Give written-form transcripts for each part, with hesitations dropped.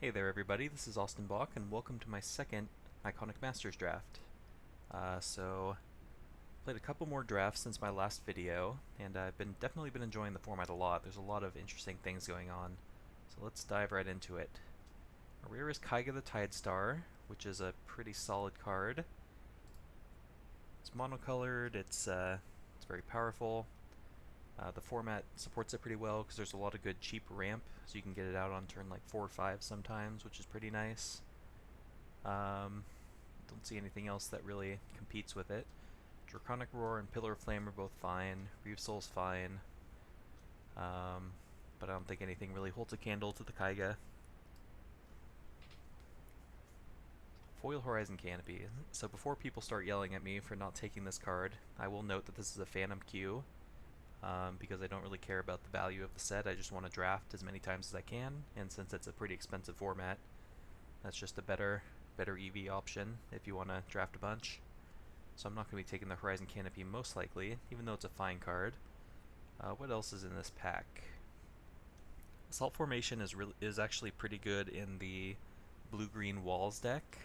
Hey there everybody, this is Austin Bach and welcome to my second Iconic Masters draft. Played a couple more drafts since my last video, and I've definitely been enjoying the format a lot. There's a lot of interesting things going on, so let's dive right into it. Our rare is Kaiga the Tidestar, which is a pretty solid card. It's monocolored, it's very powerful. The format supports it pretty well because there's a lot of good cheap ramp, so you can get it out on turn like 4 or 5 sometimes, which is pretty nice. Don't see anything else that really competes with it. Draconic Roar and Pillar of Flame are both fine. Reeve Soul's fine. But I don't think anything really holds a candle to the Kaiga. Foil Horizon Canopy. So before people start yelling at me for not taking this card, I will note that this is a Phantom Q. Because I don't really care about the value of the set, I just want to draft as many times as I can, and since it's a pretty expensive format, that's just a better EV option if you want to draft a bunch. So I'm not going to be taking the Horizon Canopy most likely, even though it's a fine card. What else is in this pack? Assault Formation is actually pretty good in the blue-green walls deck,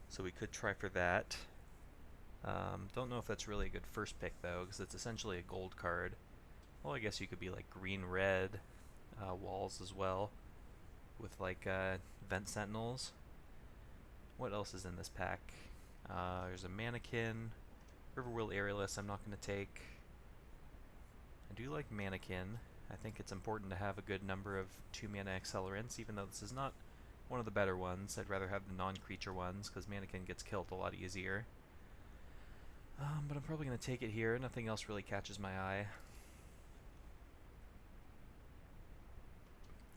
so we could try for that. Don't know if that's really a good first pick though, because it's essentially a gold card. Well, I guess you could be like green-red walls as well, with like Vent Sentinels. What else is in this pack? There's a Mannequin, Riverwheel Aerialist I'm not going to take. I do like Mannequin. I think it's important to have a good number of 2-mana accelerants, even though this is not one of the better ones. I'd rather have the non-creature ones, because Mannequin gets killed a lot easier. But I'm probably going to take it here. Nothing else really catches my eye.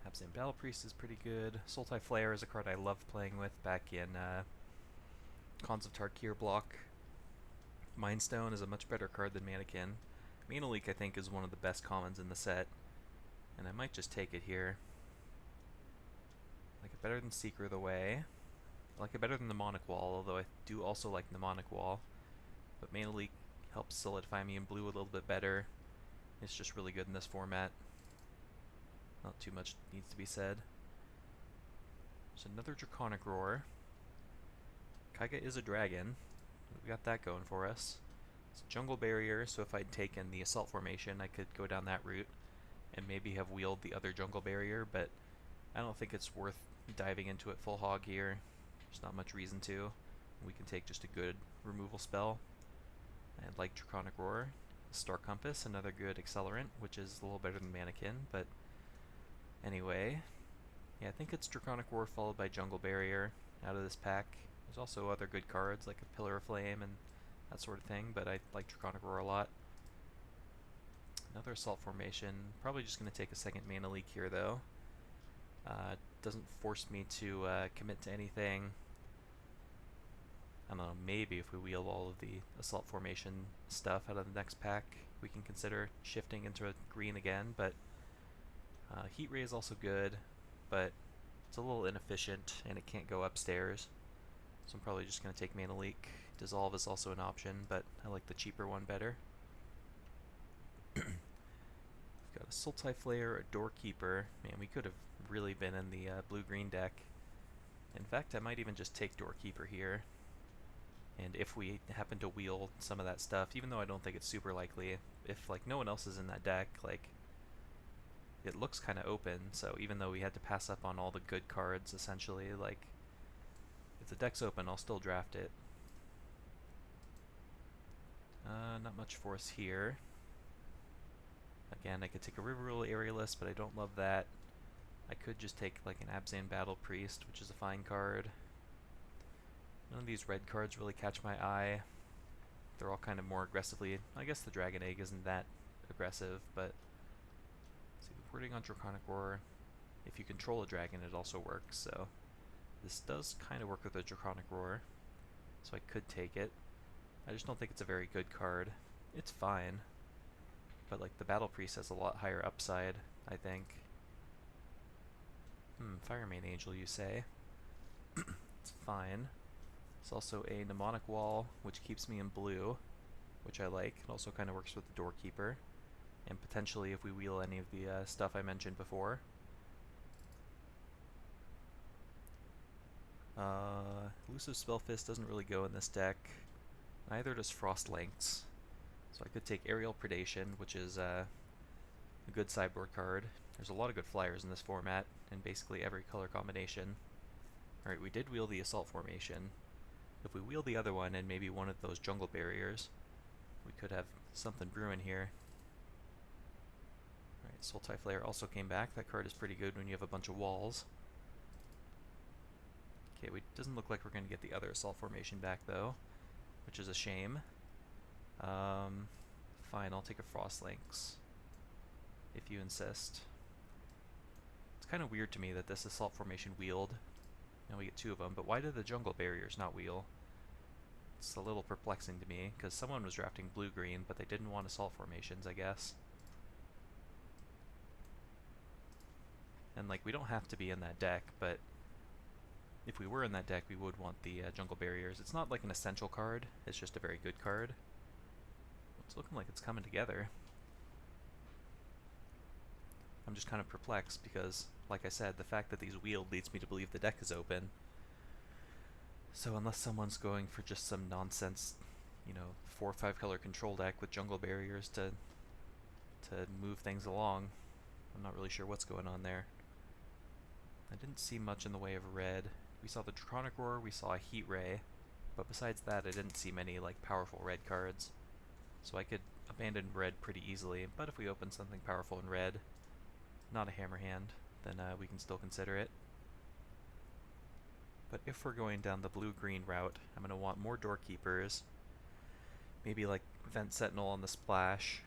Abzan Battle Priest is pretty good. Sultai Flare is a card I loved playing with back in Khans of Tarkir block. Mind Stone is a much better card than Mannequin. Mana Leak I think is one of the best commons in the set, and I might just take it here. I like it better than Seeker of the Way. I like it better than Mnemonic Wall, although I do also like Mnemonic Wall. But Mana Leak helps solidify me in blue a little bit better. It's just really good in this format. Not too much needs to be said. There's another Draconic Roar. Kaiga is a dragon. We got that going for us. It's a Jungle Barrier, so if I'd taken the Assault Formation, I could go down that route and maybe have wheeled the other Jungle Barrier, but I don't think it's worth diving into it full hog here. There's not much reason to. We can take just a good removal spell. I like Draconic Roar. Star Compass, another good accelerant, which is a little better than Mannequin, but anyway. Yeah, I think it's Draconic Roar followed by Jungle Barrier out of this pack. There's also other good cards like a Pillar of Flame and that sort of thing, but I like Draconic Roar a lot. Another Assault Formation. Probably just going to take a second Mana Leak here though. Doesn't force me to commit to anything. I don't know, maybe if we wheel all of the Assault Formation stuff out of the next pack, we can consider shifting into a green again, but Heat Ray is also good, but it's a little inefficient and it can't go upstairs. So I'm probably just going to take Mana Leak. Dissolve is also an option, but I like the cheaper one better. We've got a Sultai Flare, a Doorkeeper. Man, we could have really been in the blue-green deck. In fact, I might even just take Doorkeeper here. And if we happen to wheel some of that stuff, even though I don't think it's super likely, if like no one else is in that deck, like it looks kind of open, so even though we had to pass up on all the good cards, essentially, like, if the deck's open, I'll still draft it. Not much for us here. Again, I could take a Riverwheel Aerialist, but I don't love that. I could just take, like, an Abzan Battle Priest, which is a fine card. None of these red cards really catch my eye. They're all kind of more aggressively... I guess the Dragon Egg isn't that aggressive, but... See, the wording on Draconic Roar, if you control a dragon, it also works, so this does kind of work with the Draconic Roar, so I could take it. I just don't think it's a very good card. It's fine, but like the Battle Priest has a lot higher upside, I think. Firemane Angel, you say? It's fine. It's also a Mnemonic Wall, which keeps me in blue, which I like. It also kind of works with the Doorkeeper. And potentially if we wheel any of the stuff I mentioned before. Elusive Spellfist doesn't really go in this deck. Neither does Frost Lynx. So I could take Aerial Predation, which is a good sideboard card. There's a lot of good flyers in this format, in basically every color combination. Alright, we did wield the Assault Formation. If we wield the other one and maybe one of those Jungle Barriers, we could have something brewing here. Alright, Sultai Flare also came back. That card is pretty good when you have a bunch of walls. Okay, it doesn't look like we're going to get the other Assault Formation back though, which is a shame. Fine, I'll take a Frost Lynx, if you insist. It's kind of weird to me that this Assault Formation wheeled. Now we get two of them, but why did the Jungle Barriers not wheel? It's a little perplexing to me, because someone was drafting blue-green, but they didn't want Assault Formations, I guess. And, like, we don't have to be in that deck, but if we were in that deck, we would want the Jungle Barriers. It's not like an essential card, it's just a very good card. It's looking like it's coming together. I'm just kind of perplexed because, like I said, the fact that these wheeled leads me to believe the deck is open. So unless someone's going for just some nonsense, 4 or 5 color control deck with Jungle Barriers to move things along, I'm not really sure what's going on there. I didn't see much in the way of red. We saw the Draconic Roar, we saw a Heat Ray, but besides that I didn't see many powerful red cards. So I could abandon red pretty easily, but if we open something powerful in red, not a Hammer Hand, then we can still consider it. But if we're going down the blue-green route, I'm going to want more Doorkeepers, maybe like Vent Sentinel on the splash.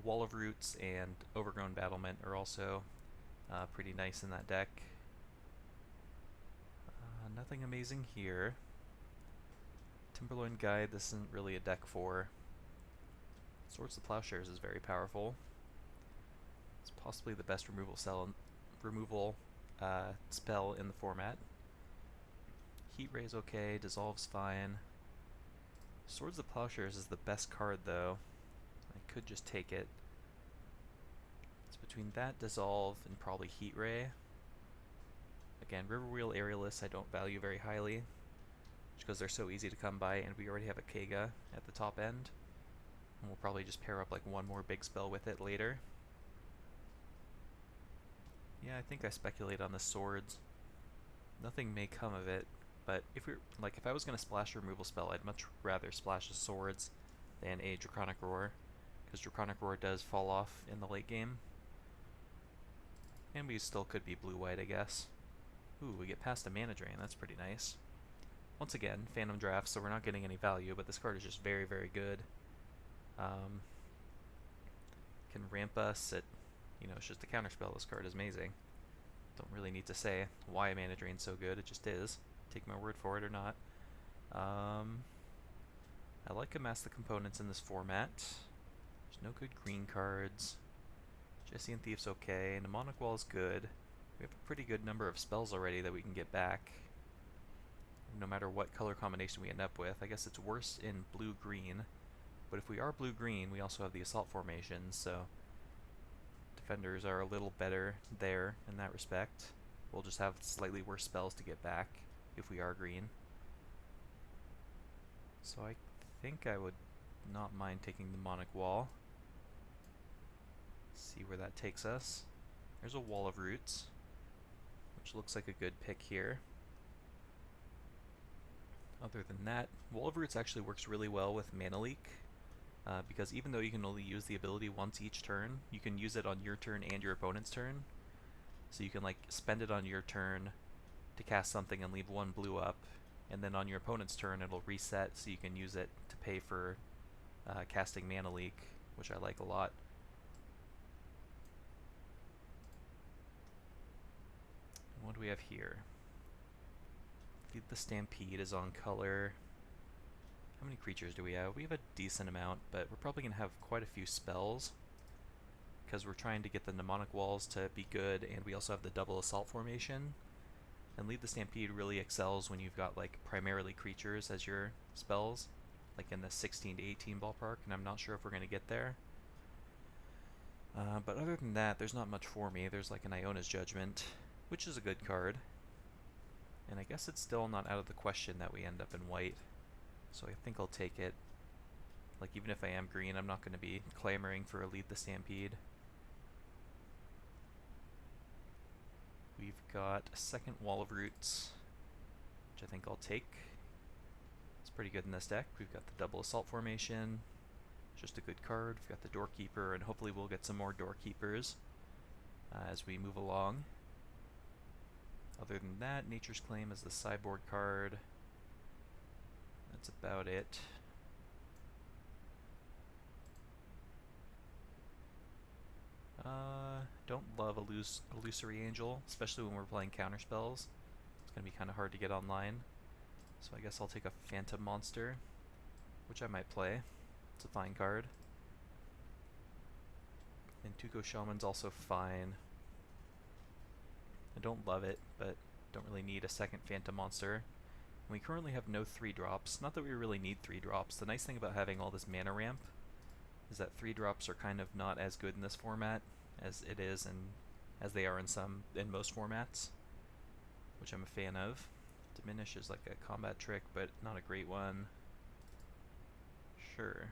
Wall of Roots and Overgrown Battlement are also pretty nice in that deck. Nothing amazing here. Timberloin Guide, this isn't really a deck for. Swords to Plowshares is very powerful. It's possibly the best removal spell in the format. Heat Ray's okay, Dissolve's fine. Swords to Plowshares is the best card though. I could just take it. It's between that, Dissolve, and probably Heat Ray. Again, Riverwheel Aerialists I don't value very highly, just because they're so easy to come by, and we already have a Kega at the top end. And we'll probably just pair up one more big spell with it later. Yeah, I think I speculate on the swords. Nothing may come of it, but if I was going to splash a removal spell, I'd much rather splash the swords than a Draconic Roar, because Draconic Roar does fall off in the late game. And we still could be blue-white, I guess. Ooh, we get past a Mana Drain, that's pretty nice. Once again, Phantom Draft, so we're not getting any value, but this card is just very, very good. Can ramp us at, it's just a counterspell. This card is amazing. Don't really need to say why a Mana Drain's so good, it just is. Take my word for it or not. I like Amass the Components in this format. There's no good green cards. Jesse and Thief's okay. Mnemonic Wall is good. We have a pretty good number of spells already that we can get back, no matter what color combination we end up with. I guess it's worse in blue-green, but if we are blue-green, we also have the Assault Formation, so defenders are a little better there in that respect. We'll just have slightly worse spells to get back if we are green. So I think I would not mind taking the Mnemonic Wall. See where that takes us. There's a Wall of Roots, which looks like a good pick here. Other than that, Wall of Roots actually works really well with Mana Leak, because even though you can only use the ability once each turn, you can use it on your turn and your opponent's turn. So you can spend it on your turn to cast something and leave 1 blue up, and then on your opponent's turn it'll reset so you can use it to pay for casting Mana Leak, which I like a lot. What do we have here? The Stampede is on color. How many creatures do we have? We have a decent amount, but we're probably going to have quite a few spells, because we're trying to get the Mnemonic Walls to be good, and we also have the double Assault Formation. And Lead the Stampede really excels when you've got primarily creatures as your spells, in the 16 to 18 ballpark, and I'm not sure if we're going to get there. But other than that, there's not much for me. There's an Iona's Judgment, which is a good card. And I guess it's still not out of the question that we end up in white. So I think I'll take it. Like, even if I am green, I'm not going to be clamoring for a Lead the Stampede. We've got a second Wall of Roots, which I think I'll take. It's pretty good in this deck. We've got the double assault formation, just a good card. We've got the Doorkeeper, and hopefully we'll get some more Doorkeepers as we move along. Other than that, Nature's Claim is the sideboard card. That's about it. Don't love Illusory Angel, especially when we're playing counterspells. It's going to be kind of hard to get online. So I guess I'll take a Phantom Monster, which I might play. It's a fine card. And Tugo Shaman's also fine. I don't love it, but don't really need a second Phantom Monster. We currently have no 3-drops. Not that we really need 3-drops. The nice thing about having all this mana ramp is that 3-drops are kind of not as good in this format as it is and as they are in most formats, which I'm a fan of. Diminish is like a combat trick, but not a great one. Sure.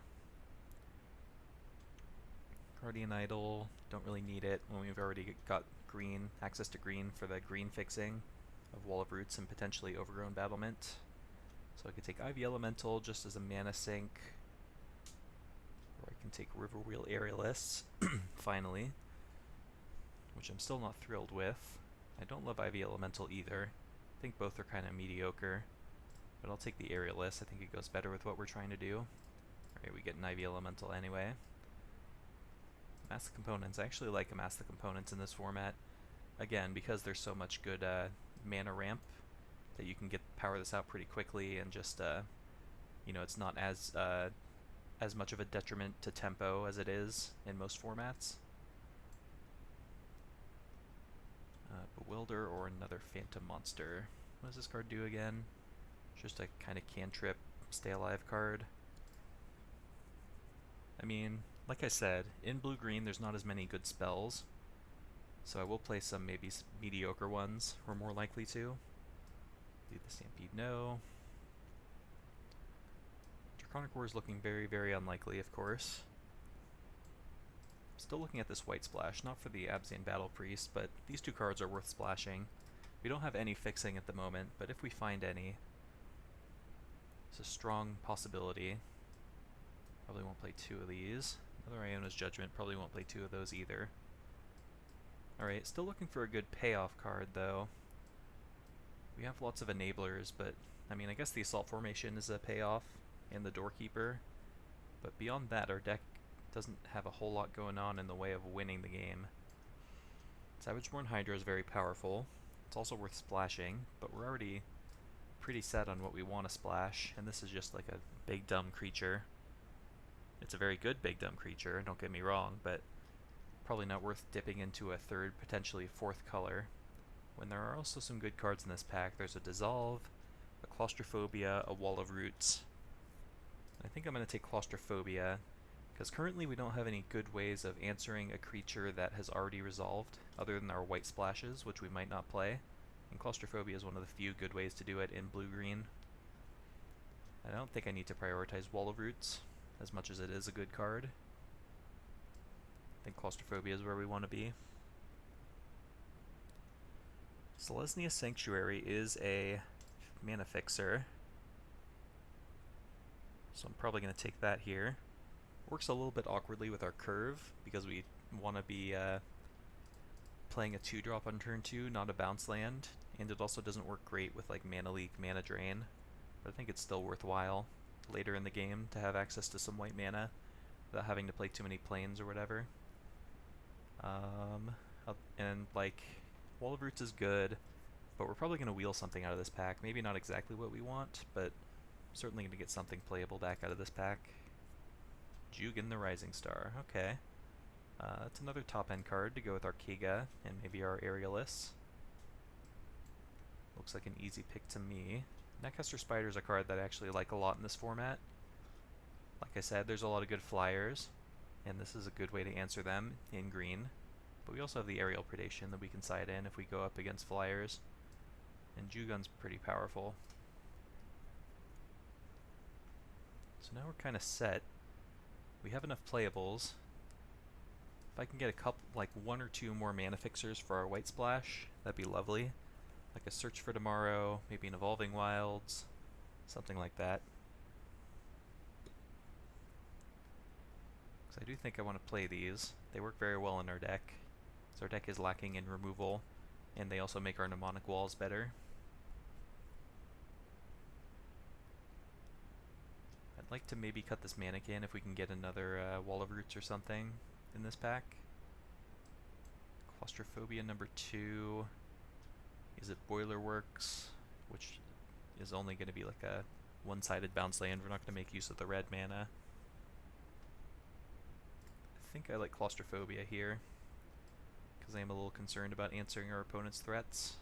Guardian Idol, don't really need it when we've already got green, access to green for the green fixing of Wall of Roots and potentially Overgrown Battlement. So I could take Ivy Elemental just as a mana sink, or I can take Riverwheel Aerialists, finally, which I'm still not thrilled with. I don't love Ivy Elemental either. I think both are kind of mediocre, but I'll take the Aerialist. I think it goes better with what we're trying to do. Alright, we get an Ivy Elemental anyway. Amass the Components. I actually like Amass the Components in this format. Again, because there's so much good mana ramp that you can power this out pretty quickly, and just you know, it's not as much of a detriment to tempo as it is in most formats. Bewilder or another Phantom Monster. What does this card do again? Just a kind of cantrip, stay alive card. I mean, like I said, in blue-green there's not as many good spells, so I will play some maybe mediocre ones, or more likely to. Lead the Stampede, no. Draconic War is looking very, very unlikely, of course. Still looking at this white splash, not for the Abzan Battle Priest, but these two cards are worth splashing. We don't have any fixing at the moment, but if we find any, it's a strong possibility. Probably won't play 2 of these. Another Iona's Judgment, probably won't play 2 of those either. Alright, still looking for a good payoff card, though. We have lots of enablers, but, I mean, I guess the Assault Formation is a payoff, and the Doorkeeper. But beyond that, our deck doesn't have a whole lot going on in the way of winning the game. Savageborn Hydra is very powerful. It's also worth splashing, but we're already pretty set on what we want to splash, and this is just like a big dumb creature. It's a very good big dumb creature, don't get me wrong, but probably not worth dipping into a third, potentially 4th color. When there are also some good cards in this pack, there's a Dissolve, a Claustrophobia, a Wall of Roots. I think I'm going to take Claustrophobia, because currently we don't have any good ways of answering a creature that has already resolved, other than our white splashes, which we might not play. And Claustrophobia is one of the few good ways to do it in blue-green. I don't think I need to prioritize Wall of Roots, as much as it is a good card. I think Claustrophobia is where we want to be. Selesnya Sanctuary is a mana fixer, so I'm probably going to take that here. Works a little bit awkwardly with our curve, because we want to be playing a 2-drop on turn 2, not a bounce land, and it also doesn't work great with like Mana Leak, Mana Drain, but I think it's still worthwhile later in the game to have access to some white mana without having to play too many planes or whatever. And like, Wall of Roots is good, but we're probably going to wheel something out of this pack. Maybe not exactly what we want, but certainly going to get something playable back out of this pack. Jugen the Rising Star, okay. That's another top-end card to go with our Keiga and maybe our Aerialists. Looks like an easy pick to me. Netcaster Spider is a card that I actually like a lot in this format. Like I said, there's a lot of good flyers, and this is a good way to answer them in green. But we also have the Aerial Predation that we can side in if we go up against flyers. And Jugun's pretty powerful. So now we're kind of set. We have enough playables. If I can get a couple, like one or two more mana fixers for our White Splash, that'd be lovely. Like a Search for Tomorrow, maybe an Evolving Wilds, something like that. Because I do think I want to play these. They work very well in our deck. So our deck is lacking in removal, and they also make our mnemonic walls better. I'd like to maybe cut this Mannequin if we can get another Wall of Roots or something in this pack. Claustrophobia number 2. Is it Boiler Works, which is only going to be like a one-sided bounce land. We're not going to make use of the red mana. I think I like Claustrophobia here, because I am a little concerned about answering our opponent's threats.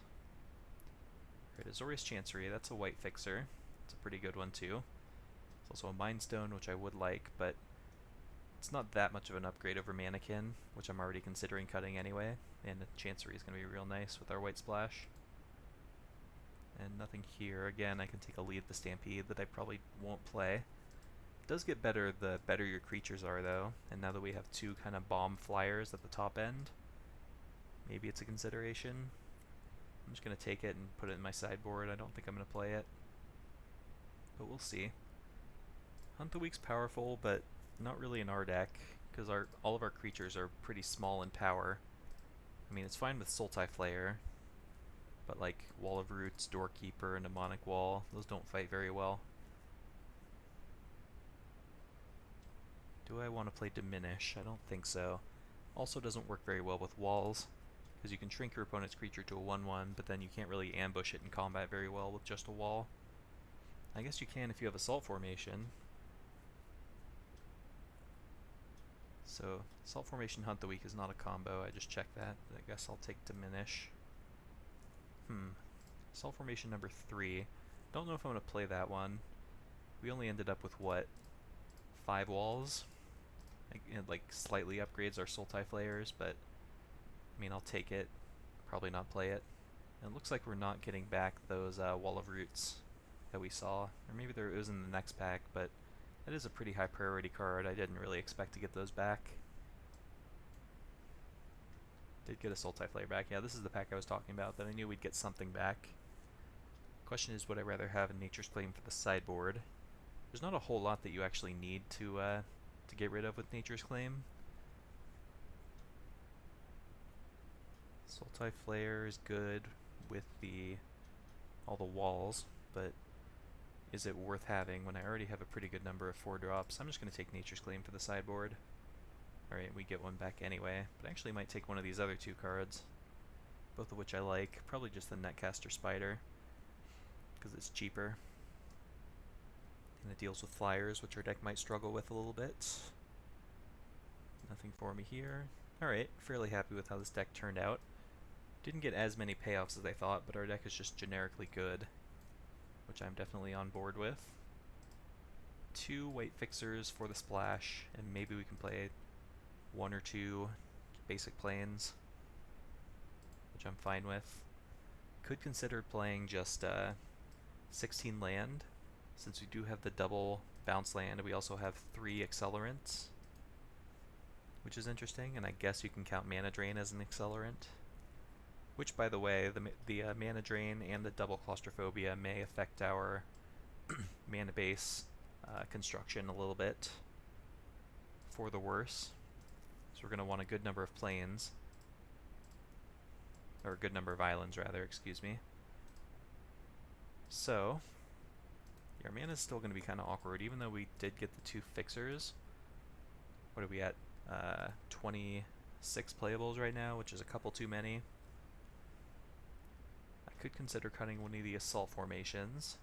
Alright, Azorius Chancery, that's a white fixer. It's a pretty good one too. It's also a Mind Stone, which I would like, but it's not that much of an upgrade over Mannequin, which I'm already considering cutting anyway, and Chancery is going to be real nice with our White Splash. And nothing here. Again, I can take a lead the Stampede that I probably won't play. It does get better the better your creatures are, though, and now that we have two kind of bomb flyers at the top end, maybe it's a consideration. I'm just going to take it and put it in my sideboard. I don't think I'm going to play it, but we'll see. Hunt the Weak's powerful, but not really in our deck, because all of our creatures are pretty small in power. I mean, it's fine with Sultai Flare, but like Wall of Roots, Doorkeeper, and Mnemonic Wall, those don't fight very well. Do I want to play Diminish? I don't think so. Also doesn't work very well with walls, because you can shrink your opponent's creature to a 1/1, but then you can't really ambush it in combat very well with just a wall. I guess you can if you have Assault Formation. So, Assault Formation Hunt the Weak is not a combo, I just checked that. I guess I'll take Diminish. Assault Formation number 3. Don't know if I'm going to play that one. We only ended up with, what, 5 walls? It like slightly upgrades our Sultai Flayers, but I mean, I'll take it. Probably not play it. And it looks like we're not getting back those Wall of Roots that we saw. Or maybe it was in the next pack, but that is a pretty high priority card. I didn't really expect to get those back. Did get a Sultai Flare back. Yeah, this is the pack I was talking about, that I knew we'd get something back. Question is, would I rather have a Nature's Claim for the sideboard? There's not a whole lot that you actually need to get rid of with Nature's Claim. Sultai Flare is good with all the walls, but is it worth having when I already have a pretty good number of 4-drops? I'm just going to take Nature's Claim for the sideboard. Alright, we get one back anyway, but I actually might take one of these other 2 cards, both of which I like. Probably just the Netcaster Spider, because it's cheaper. And it deals with flyers, which our deck might struggle with a little bit. Nothing for me here. Alright, fairly happy with how this deck turned out. Didn't get as many payoffs as I thought, but our deck is just generically good, which I'm definitely on board with. 2 white fixers for the splash, and maybe we can play 1 or 2 basic planes, which I'm fine with. Could consider playing just 16 land, since we do have the double bounce land. We also have 3 accelerants, which is interesting, and I guess you can count Mana Drain as an accelerant. Which, by the way, the Mana Drain and the double Claustrophobia may affect our mana base construction a little bit for the worse. So we're going to want a good number of planes, or a good number of islands rather, excuse me. So, yeah, our mana is still going to be kind of awkward, even though we did get the 2 fixers. What are we at? 26 playables right now, which is a couple too many. I could consider cutting one of the Assault Formations.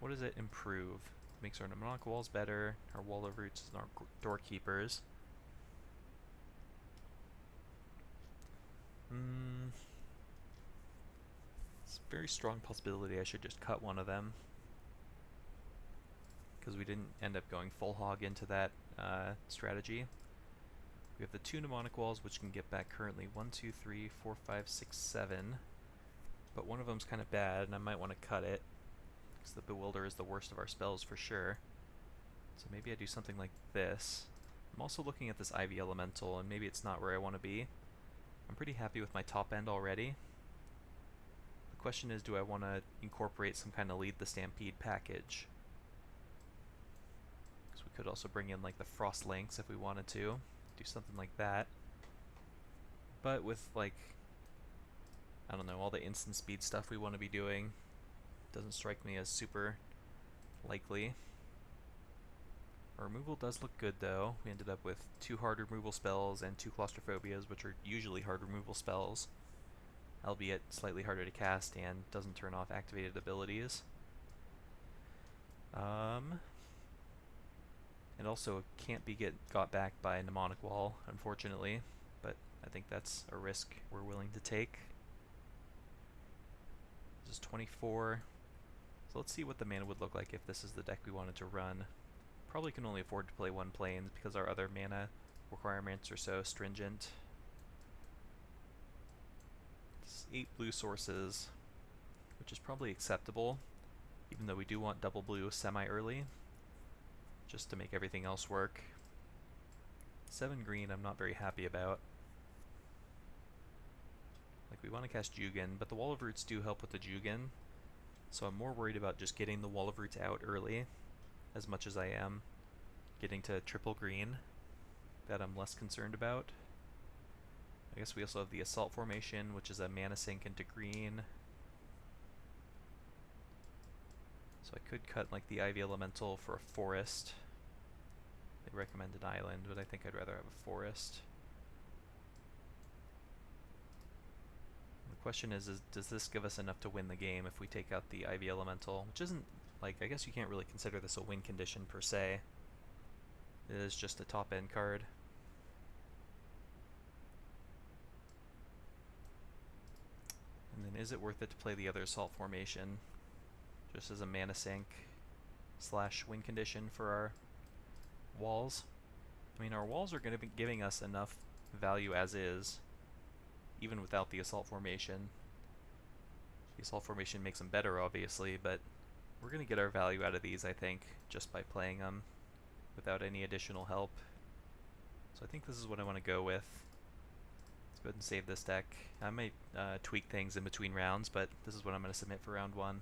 What does it improve? It makes our Mnemonic Walls better, our Wall of Roots and our Doorkeepers. It's a very strong possibility I should just cut one of them, because we didn't end up going full hog into that strategy. We have the 2 Mnemonic Walls, which can get back currently 1, 2, 3, 4, 5, 6, 7. but one of them's kind of bad, and I might want to cut it, because the Bewilder is the worst of our spells for sure. So maybe I do something like this. I'm also looking at this Ivy Elemental, and maybe it's not where I want to be. I'm pretty happy with my top end already. The question is, do I want to incorporate some kind of Lead the Stampede package? Because we could also bring in like the Frost Lynx if we wanted to. Do something like that. But with like, I don't know, all the instant speed stuff we want to be doing, doesn't strike me as super likely. Our removal does look good though. We ended up with 2 hard removal spells and 2 claustrophobias, which are usually hard removal spells, albeit slightly harder to cast and doesn't turn off activated abilities. And also can't be got back by Mnemonic Wall, unfortunately, but I think that's a risk we're willing to take. This is 24, so let's see what the mana would look like if this is the deck we wanted to run. Probably can only afford to play 1 Plains because our other mana requirements are so stringent. It's 8 blue sources, which is probably acceptable, even though we do want double blue semi-early, just to make everything else work. 7 green I'm not very happy about. Like, we want to cast Jugen, but the Wall of Roots do help with the Jugen, so I'm more worried about just getting the Wall of Roots out early, as much as I am getting to triple green. That I'm less concerned about. I guess we also have the Assault Formation, which is a mana sink into green. So I could cut like the Ivy Elemental for a forest. They recommend an island, but I think I'd rather have a forest. The question is does this give us enough to win the game if we take out the Ivy Elemental? Which isn't, like, I guess you can't really consider this a win condition per se. It is just a top end card. And then is it worth it to play the other Assault Formation just as a mana sink / win condition for our walls? I mean, our walls are going to be giving us enough value as is, even without the Assault Formation. The Assault Formation makes them better, obviously, but we're going to get our value out of these, I think, just by playing them without any additional help. So I think this is what I want to go with. Let's go ahead and save this deck. I might tweak things in between rounds, but this is what I'm going to submit for round 1.